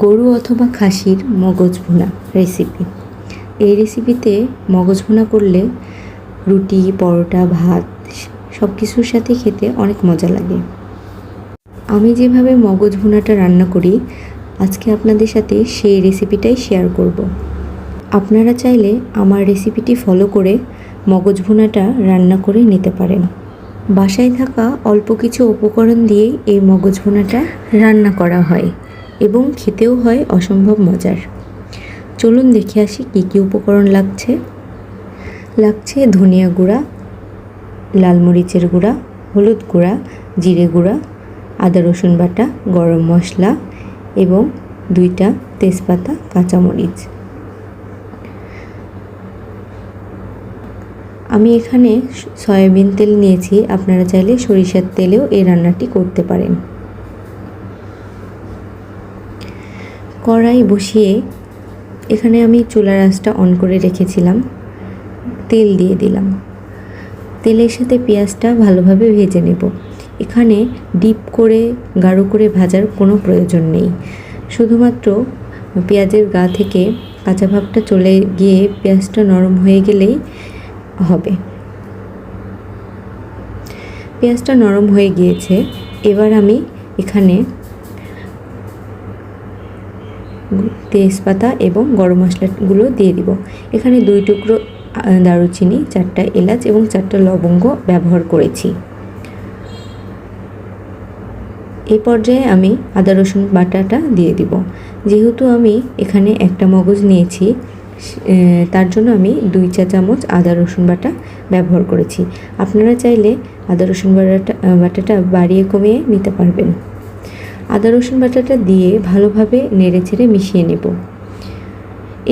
গরু অথবা খাসির মগজ ভুনা রেসিপি। এই রেসিপিতে মগজ ভুনা করলে রুটি, পরোটা, ভাত সব কিছুর সাথে খেতে অনেক মজা লাগে। আমি যেভাবে মগজ ভুনাটা রান্না করি আজকে আপনাদের সাথে সেই রেসিপিটাই শেয়ার করব। আপনারা চাইলে আমার রেসিপিটি ফলো করে মগজ ভুনাটা রান্না করে নিতে পারেন। বাসায় থাকা অল্প কিছু উপকরণ দিয়েই এই মগজ ভুনাটা রান্না করা হয় এবং খেতেও হয় অসম্ভব মজার। চলুন দেখে আসি কী কী উপকরণ লাগছে ধনিয়া গুঁড়া, লাল মরিচের গুঁড়া, হলুদ গুঁড়া, জিরে গুঁড়া, আদা রসুন বাটা, গরম মশলা এবং 2টা তেজপাতা, কাঁচামরিচ। আমি এখানে সয়াবিন তেল নিয়েছি, আপনারা চাইলে সরিষার তেলেও এই রান্নাটি করতে পারেন। কড়াই বসিয়ে এখানে আমি চুলার আঁচটা অন করে রেখেছিলাম। তেল দিয়ে দিলাম। তেলের সাথে পেঁয়াজটা ভালোভাবে ভেজে নেব। এখানে ডিপ করে গাঢ় করে ভাজার কোনো প্রয়োজন নেই, শুধুমাত্র পেঁয়াজের গা থেকে কাঁচা ভাবটা চলে গিয়ে পেঁয়াজটা নরম হয়ে গেলেই হবে। পেঁয়াজটা নরম হয়ে গিয়েছে, এবার আমি এখানে তেজপাতা এবং গরম মশলাগুলো দিয়ে দিব। এখানে 2 টুকরো দারুচিনি, 4টা এলাচ এবং 4টা লবঙ্গ ব্যবহার করেছি। এই পর্যায়ে আমি আদা রসুন বাটাটা দিয়ে দিব। যেহেতু আমি এখানে একটা মগজ নিয়েছি তার জন্য আমি 2 চা চামচ আদা রসুন বাটা ব্যবহার করেছি। আপনারা চাইলে আদা রসুন বাটাটা বাড়িয়ে কমিয়ে নিতে পারবেন। আদা রসুন বাটাটা দিয়ে ভালোভাবে নেড়েচেড়ে মিশিয়ে নেব।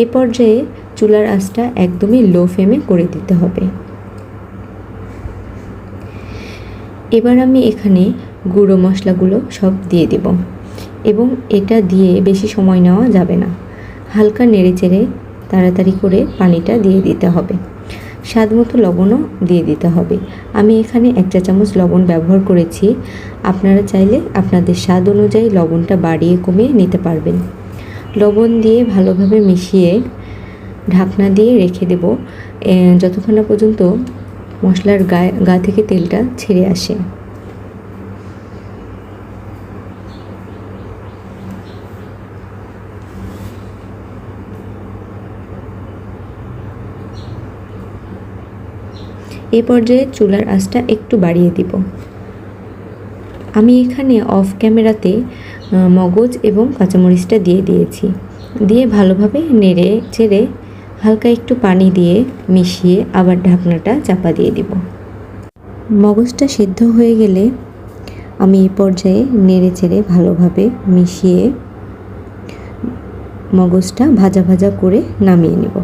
এ পর্যায়ে চুলার আঁচটা একদমই লো ফ্লেমে করে দিতে হবে। এবার আমি এখানে গুঁড়ো মশলাগুলো সব দিয়ে দেব এবং এটা দিয়ে বেশি সময় নেওয়া যাবে না। হালকা নেড়েচেড়ে তাড়াতাড়ি করে পানিটা দিয়ে দিতে হবে। স্বাদ মতো লবণও দিয়ে দিতে হবে। আমি এখানে 1 চা চামচ লবণ ব্যবহার করেছি। আপনারা চাইলে আপনাদের স্বাদ অনুযায়ী লবণটা বাড়িয়ে কমিয়ে নিতে পারবেন। লবণ দিয়ে ভালোভাবে মিশিয়ে ঢাকনা দিয়ে রেখে দেব যতক্ষণ না পর্যন্ত মশলার গা থেকে তেলটা ছেড়ে আসে। এই পর্যায়ে চুলার আঁচটা একটু বাড়িয়ে দিব। আমি এখানে অফ ক্যামেরাতে মগজ এবং কাঁচামরিচটা দিয়ে দিয়েছি। দিয়ে ভালোভাবে নেড়ে চেড়ে হালকা একটু পানি দিয়ে মিশিয়ে আবার ঢাকনাটা চাপা দিয়ে দিব। মগজটা সিদ্ধ হয়ে গেলে আমি এই পর্যায়ে নেড়ে চেড়ে ভালোভাবে মিশিয়ে মগজটা ভাজা ভাজা করে নামিয়ে নেব।